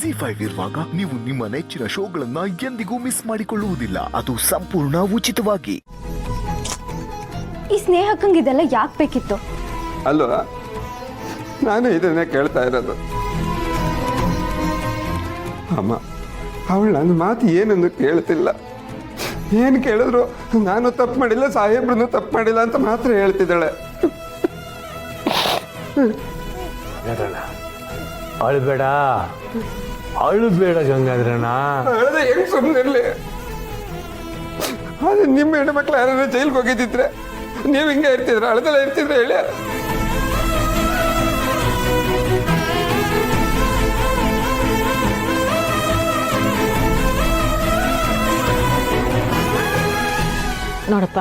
ZEE5 ಇರುವಾಗ ನೀವು ನಿಮ್ಮ ನೆಚ್ಚಿನ ಶೋಗಳನ್ನ ಎಂದಿಗೂ ಮಿಸ್ ಮಾಡಿಕೊಳ್ಳುವುದಿಲ್ಲ. ಅದು ಸಂಪೂರ್ಣ ಉಚಿತವಾಗಿ. ಈ ಸ್ನೇಹಕ್ಕಂಗೆ ಇದೆಲ್ಲ ಯಾಕೆ ಬೇಕಿತ್ತು? ಅಲ್ವಾ, ನಾನು ಇದನ್ನೇ ಕೇಳ್ತಾ ಇರೋದು. ಅಮ್ಮ, ಅವಳು ನನ್ನ ಮಾತು ಏನನ್ನು ಕೇಳ್ತಿಲ್ಲ. ಏನು ಕೇಳಿದ್ರು ನಾನು ತಪ್ಪು ಮಾಡಿಲ್ಲ, ಸಾಹೇಬ್ರನ್ನು ತಪ್ಪು ಮಾಡಿಲ್ಲ ಅಂತ ಮಾತ್ರ ಹೇಳ್ತಿದ್ದಾಳೆ. ಅಳಬೇಡ ಅಳಬೇಡ ಗಂಗಾಧರಣ್ಣ. ಅಳದೆ ಹೆಂಗ್ ಸುಮ್ಮನಿರ್ಲಿ? ಅದು ನಿಮ್ಮ ಹೆಣ್ಮಕ್ಳು ಯಾರು ಜೈಲ್ಗೆ ಹೋಗಿದ್ದಿದ್ರೆ ನೀವು ಹಿಂಗೆ ಇರ್ತಿದ್ರ? ಅಳದೆಲ್ಲ ಇರ್ತಿದ್ರೆ ಹೇಳಿ. ನೋಡಪ್ಪ,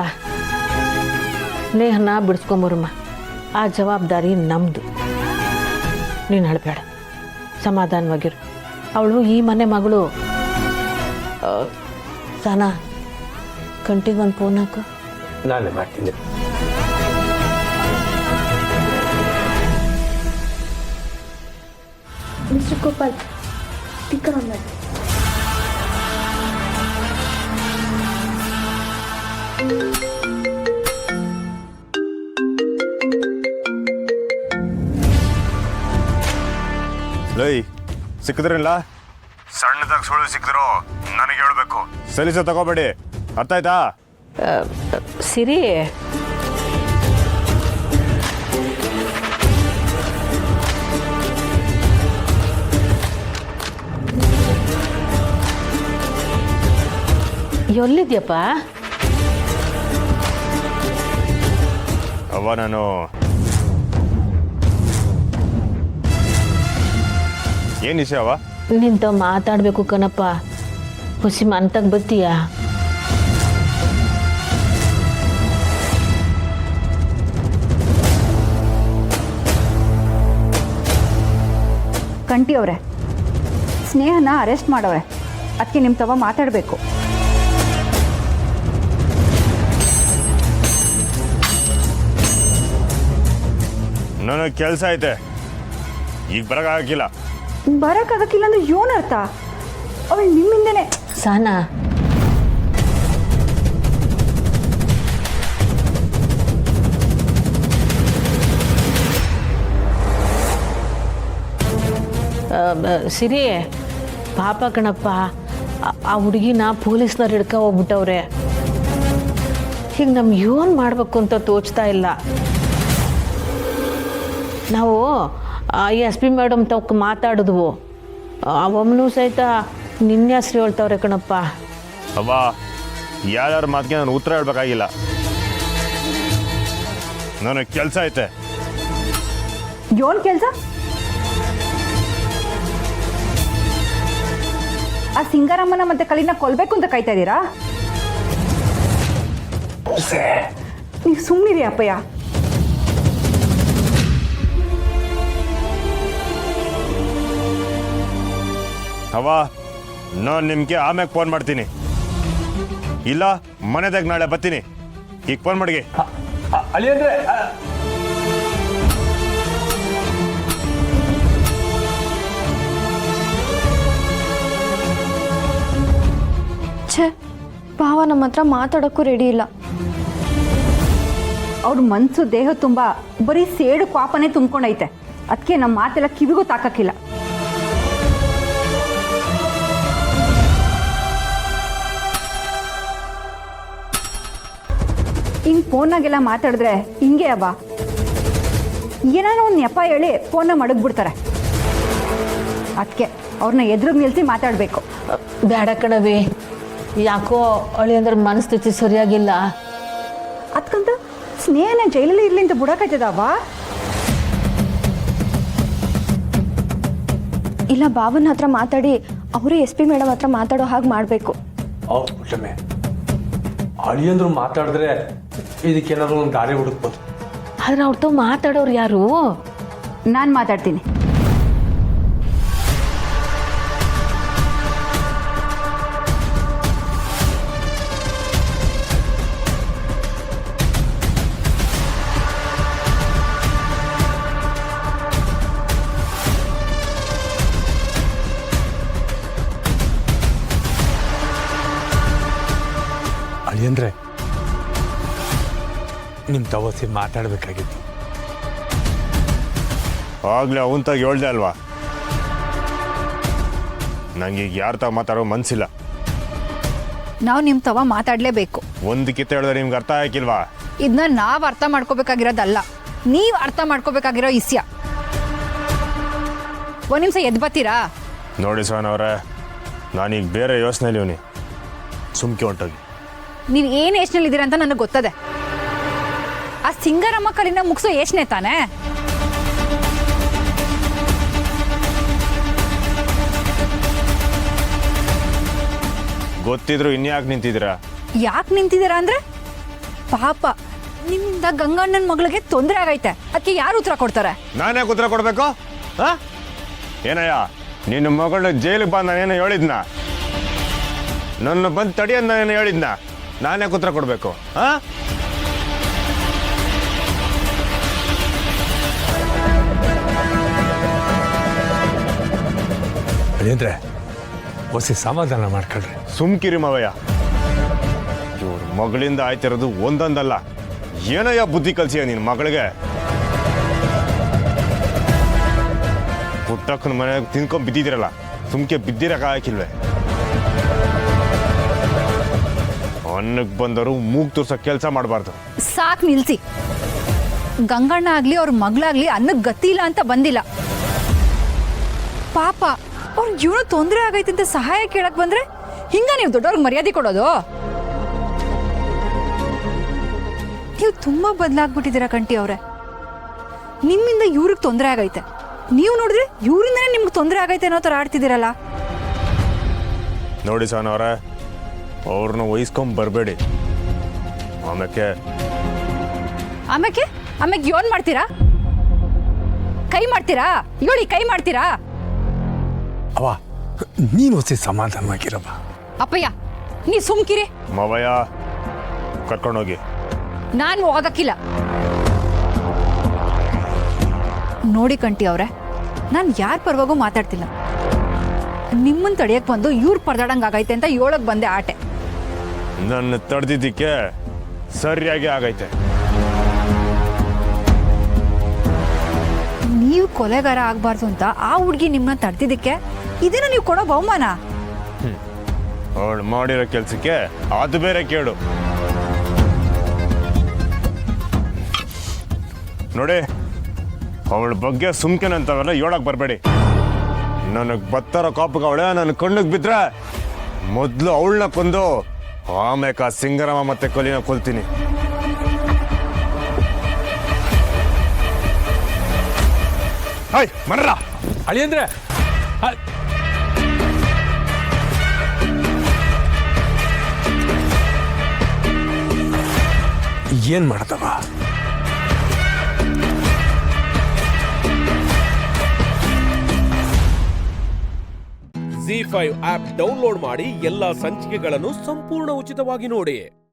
ಸ್ನೇಹನ ಬಿಡಿಸ್ಕೊಂಬರಮ್ಮ. ಆ ಜವಾಬ್ದಾರಿ ನಮ್ಮದು. ನೀನು ಅಳಬೇಡ, ಸಮಾಧಾನವಾಗಿರು. ಅವಳು ಈ ಮನೆ ಮಗಳು. ಸನಾ, ಕಂಟಿಗೆ ಒಂದು ಫೋನ್ ಹಾಕು. ನಾನೇ ಮಾಡ್ತೀನಿ. ಮಿಸ್ಟರ್ ಗೋಪಾಲ್, ಸ್ಪೀಕರ್ ಆನ್ ಮಾಡಿ. ಲೈ ಸಿಕ್ಕಿದ್ರಲ್ಲ, ಸಣ್ಣದಾಗಿ ಸುಳ್ಳು ಸಿಕ್ಕಿದ್ರು ನನಗೆ ಹೇಳ್ಬೇಕು. ಸಲೀಸ ತಗೋಬೇಡಿ, ಅರ್ಥ ಆಯ್ತಾ? ಸಿರಿ, ಎಲ್ಲಿದ್ಯಪ್ಪ? ಅವ್ವ, ನಾನು ಏನು ವಿಷಯ ಅವ? ನಿಂತ ಮಾತಾಡಬೇಕು ಕಣಪ್ಪ. ಹುಸಿ ಮಂತಕ್ಕೆ ಬರ್ತೀಯ? ಕಂಟಿ ಅವರೇ, ಸ್ನೇಹನ ಅರೆಸ್ಟ್ ಮಾಡವ್ರೆ. ಅದಕ್ಕೆ ನಿಮ್ಮ ತವ ಮಾತಾಡಬೇಕು. ನನಗೆ ಕೆಲಸ ಐತೆ, ಈಗ ಬರೋಕ್ಕಾಗಿಲ್ಲ. ಬರೋಕ್ಕಾಗಕ್ಕಿಲ್ಲ ಅಂದ್ರೆ ಏನು ಅರ್ಥ? ಅವಳು ನಿಮ್ಮಿಂದನೇ. ಸಾನಾ, ಸಿರಿ, ಪಾಪ ಕಣಪ್ಪ. ಆ ಹುಡುಗಿನ ಪೊಲೀಸ್ನವ್ರು ಹಿಡ್ಕೊ ಹೋಗ್ಬಿಟ್ಟವ್ರೆ. ಈಗ ನಮ್ಗೆ ಏನು ಮಾಡಬೇಕು ಅಂತ ತೋಚ್ತಾ ಇಲ್ಲ. ನಾವು SP ಮೇಡಮ್ ತಕ್ಕ ಮಾತಾಡಿದ್ವು. ಅವಮ್ಮನೂ ಸಹಿತ ನಿನ್ನೆ ಹೆಸ್ರು ಹೇಳ್ತವ್ರೆ ಕಣಪ್ಪ. ಅವ್ವ, ಯಾರ್ಯಾರ ಮಾತಿಗೆ ನಾನು ಉತ್ತರ ಹೇಳ್ಬೇಕಾಗಿಲ್ಲ. ನನಗೆ ಕೆಲಸ ಐತೆ. ಏನು ಕೆಲಸ? ಆ ಸಿಂಗಾರಮ್ಮನ ಮತ್ತೆ ಕಲಿನ ಕೊಲ್ಬೇಕು ಅಂತ ಕಾಯ್ತಾ ಇದ್ದೀರಾ? ನೀವು ಸುಮ್ಮನಿರಿ ಅಪ್ಪಯ್ಯ. ಅವ್ವ, ನಾನು ನಿಮಗೆ ಆಮ್ಯಾಗ ಫೋನ್ ಮಾಡ್ತೀನಿ. ಇಲ್ಲ ಮನೆದಾಗ ನಾಳೆ ಬರ್ತೀನಿ. ಈಗ ಫೋನ್ ಮಾಡಿ. ಅಲ್ಲಿ ಅಂದ್ರೆ ಛೇ, ಭಾವ ನಮ್ಮ ಹತ್ರ ಮಾತಾಡೋಕ್ಕೂ ರೆಡಿ ಇಲ್ಲ. ಅವ್ರ ಮನಸ್ಸು ದೇಹ ತುಂಬ ಬರೀ ಸೇಡು ಪಾಪನೇ ತುಂಬ್ಕೊಂಡೈತೆ. ಅದಕ್ಕೆ ನಮ್ಮ ಮಾತೆಲ್ಲ ಕಿವಿಗೂ ತಾಕಕ್ಕಿಲ್ಲ. ಹಿಂಗೆ ಫೋನ್ನಾಗೆಲ್ಲ ಮಾತಾಡಿದ್ರೆ ಹಿಂಗೆ ಅಬ್ಬ, ಏನಾದ್ರು ಒಂದು ನೆಪ ಹೇಳಿ ಫೋನ್ನ ಮಡಗ್ಬಿಡ್ತಾರೆ. ಅದಕ್ಕೆ ಅವ್ರನ್ನ ಎದುರಿಗೆ ನಿಲ್ಲಿಸಿ ಮಾತಾಡಬೇಕು. ಬೇಡ ಕಣವಿ, ಯಾಕೋ ಅಳಿ ಅಂದ್ರೆ ಮನಸ್ಥಿತಿ ಸರಿಯಾಗಿಲ್ಲ. ಅದಕ್ಕಂತ ಸ್ನೇಹನ ಜೈಲಲ್ಲಿ ಇರಲಿ ಅಂತ ಬುಡಕಾಯ್ತದವ? ಇಲ್ಲ, ಬಾಬನ ಹತ್ರ ಮಾತಾಡಿ ಅವರೇ SP ಮೇಡಮ್ ಹತ್ರ ಮಾತಾಡೋ ಹಾಗೆ ಮಾಡಬೇಕು. ಪುಟ್ಟಮ್ಮೆ, ಅಳಿಯಂದ್ರು ಮಾತಾಡಿದ್ರೆ ಇದಕ್ಕೇನಾದ್ರು ಒಂದು ದಾರಿ ಹುಡುಕ್ಬೋದು. ಆದ್ರೆ ಅವ್ರతో ಮಾತಾಡೋರು ಯಾರು? ನಾನು ಮಾತಾಡ್ತೀನಿ. ಅಳಿಯಂದ್ರೆ ನಿಮ್ಮ ತವಸಿ ಮಾತಾಡಬೇಕಾಗಿತ್ತು. ಆಗ್ಲೇ ಅವನ್ ತಾಗ ಹೇಳ್ದೆ ಅಲ್ವಾ, ನಂಗೆ ಈಗ ಯಾರ ತಾಗ ಮಾತಾಡೋ ಮನ್ಸಿಲ್ಲ. ನಾವು ನಿಮ್ಮ ತವ ಮಾತಾಡಲೇಬೇಕು. ಒಂದು ಕಿತ್ತ ಹೇಳಿದ್ರೆ ನಿಮ್ಗೆ ಅರ್ಥ ಆಗಿಲ್ವಾ? ಇದನ್ನ ನಾವು ಅರ್ಥ ಮಾಡ್ಕೋಬೇಕಾಗಿರೋದಲ್ಲ, ನೀವು ಅರ್ಥ ಮಾಡ್ಕೋಬೇಕಾಗಿರೋ ಇಸ್ಯ. ಒಂದು ನಿಮಿಷ ಎದ್ದು ಬರ್ತೀರಾ? ನೋಡಿ ಸೋನ್ ಅವರೇ, ನಾನೀಗ ಬೇರೆ ಯೋಚನೆಯಲ್ಲಿ ಇವನಿ, ಸುಮ್ಕೆ ಹೊಂಟೋಗಿ. ನೀವು ಏನು ಯೋಚನೆಲಿದ್ದೀರಾ ಅಂತ ನನಗೆ ಗೊತ್ತದೆ. ಆ ಸಿಂಗರಮ್ಮ ಕಲಿನ ಮುಗಿಸೋ ಯೋಚನೆ ತಾನೇ? ಗೊತ್ತಿದ್ರು ಇನ್ಯಾಕೆ ನಿಂತಿದ್ದೀರಾ? ಯಾಕೆ ನಿಂತಿದ್ದೀರಾ ಅಂದ್ರೆ, ಪಾಪ ನಿಮ್ಮಿಂದ ಗಂಗಣ್ಣನ ಮಗಳಿಗೆ ತೊಂದರೆ ಆಗೈತೆ, ಅದಕ್ಕೆ ಯಾರು ಉತ್ತರ ಕೊಡ್ತಾರೆ? ನಾನೇ ಉತ್ತರ ಕೊಡ್ಬೇಕು? ಏನಯ್ಯ, ನಿನ್ನ ಮಗಳನ್ನ ಜೈಲಿಗೆ ಬಂದು ನಾನೇನು ಹೇಳಿದ್ನ? ನನ್ನ ಬಂದು ತಡಿಯಂತ ನಾನೇನು ಹೇಳಿದ್ನ? ನಾನೇ ಉತ್ತರ ಕೊಡಬೇಕು? ಅಳಿಯಂದ್ರೆ ಹೊಸಿ ಸಮಾಧಾನ ಮಾಡ್ಕೊಳ್ರಿ. ಸುಮ್ಕಿರಿ ಮಾವಯ್ಯ, ಇವ್ರ ಮಗಳಿಂದ ಆಯ್ತಿರೋದು ಒಂದೊಂದಲ್ಲ. ಏನಯ್ಯ ಬುದ್ಧಿ ಕಲ್ಸಿಯ ನಿನ್ನ ಮಗಳಿಗೆ? ಪುಟ್ಟಕ್ಕನ ಮನೆಯಾಗ ತಿನ್ಕೊಂಡ್ ಬಿದ್ದಿದ್ದೀರಲ್ಲ, ಸುಮ್ಕೆ ಬಿದ್ದಿರಕ್ಕೆ ಹಾಕಿಲ್ವೇ? ಅನ್ನಕ್ಕೆ ಬಂದವರು ಮೂಗ್ ತೋರ್ಸೋ ಕೆಲಸ ಮಾಡಬಾರ್ದು. ಸಾಕು ನಿಲ್ಸಿ. ಗಂಗಣ್ಣ ಆಗ್ಲಿ ಅವ್ರ ಮಗಳಾಗ್ಲಿ ಅನ್ನಕ್ಕೆ ಗತಿ ಇಲ್ಲ ಅಂತ ಬಂದಿಲ್ಲ. ಪಾಪ ಅವ್ರ ಜೀವನ ತೊಂದರೆ ಆಗೈತೆ ಅಂತ ಸಹಾಯ ಕೇಳಕ್ ಬಂದ್ರೆ ಹಿಂಗ ನೀವು ದೊಡ್ಡವ್ರಿಗೆ ಮರ್ಯಾದೆ ಕೊಡೋದು? ನೀವು ತುಂಬಾ ಬದಲಾಗ್ಬಿಟ್ಟಿದ್ದೀರಾ ಕಂಟಿ ಅವ್ರೆ. ನಿಮ್ಮಿಂದ ಇವ್ರಿಗೆ ತೊಂದರೆ ಆಗೈತೆ, ನೀವು ನೋಡಿದ್ರೆ ಇವರಿಂದನೇ ನಿಮ್ಗೆ ತೊಂದರೆ ಆಗೈತೆ ಅನ್ನೋ ಥರ ಆಡ್ತಿದ್ದೀರಲ್ಲ. ನೋಡಿ ಸಾನವ್ರೆ, ಅವ್ರನ್ನ ವಹಿಸ್ಕೊಂಡ್ ಬರಬೇಡಿ. ಆಮೇಲೆ ಆಮೇಲೆ ಆಮೇಲೆ ಯೋನ್ ಮಾಡ್ತೀರಾ? ಕೈ ಮಾಡ್ತೀರಾ? ಹೇಳಿ, ಕೈ ಮಾಡ್ತೀರಾ? ಅವ ನೀನು ಹೊಸಿ ಸಮಾಧಾನವಾಗಿರವ. ಅಪ್ಪಯ್ಯ, ನೀ ಸುಮ್ಕಿರಿ. ಮಾವಯ್ಯ, ಕರ್ಕೊಂಡೋಗಿ. ನಾನು ಹೋಗಕ್ಕಿಲ್ಲ. ನೋಡಿ ಕಂಟಿ ಅವ್ರೆ, ನಾನು ಯಾರ ಪರವಾಗೂ ಮಾತಾಡ್ತಿಲ್ಲ. ನಿಮ್ಮನ್ನು ತಡೆಯಕ್ಕೆ ಬಂದು ಇವ್ರು ಪರದಾಡಂಗೆ ಆಗೈತೆ ಅಂತ ಹೇಳಕ್ ಬಂದೆ ಆಟೆ. ನನ್ನ ತಡೆದಿದ್ದಕ್ಕೆ ಸರಿಯಾಗಿ ಆಗೈತೆ. ನೀವು ಕೊಲೆಗಾರ ಆಗ್ಬಾರ್ದು ಅಂತ ಆ ಹುಡುಗಿ ನಿಮ್ಮನ್ನ ತಡೆದಿದ್ದಕ್ಕೆ ಇದನ್ನ ನೀವು ಕೊಡೋ ಬಹುಮಾನ? ಅವಳು ಮಾಡಿರೋ ಕೆಲ್ಸಕ್ಕೆ ಅದು ಬೇರೆ ಕೇಳು. ನೋಡಿ, ಅವಳ ಬಗ್ಗೆ ಸುಮ್ಕೆನಂತವೆಲ್ಲ ಹೇಳಕ್ ಬರಬೇಡಿ. ನನಗೆ ಬತ್ತಾರ ಕಾಪುಗ ಅವಳೆ ನನ್ನ ಕಣ್ಣಿಗೆ ಬಿದ್ರೆ ಮೊದಲು ಅವಳನ್ನ ಕೊಂದು ಆಮೇಲೆ ಸಿಂಗರಮ್ಮ ಮತ್ತೆ ಕೊಲಿನ ಕೊಲ್ತೀನಿ. ಹಾಯ್ ಮರ್ರ ಅಳಿಯಂದ್ರೆ ಏನ್ ಮಾಡದವ? ZEE5 ಆಪ್ ಡೌನ್ಲೋಡ್ ಮಾಡಿ ಎಲ್ಲಾ ಸಂಚಿಕೆಗಳನ್ನು ಸಂಪೂರ್ಣ ಉಚಿತವಾಗಿ ನೋಡಿ.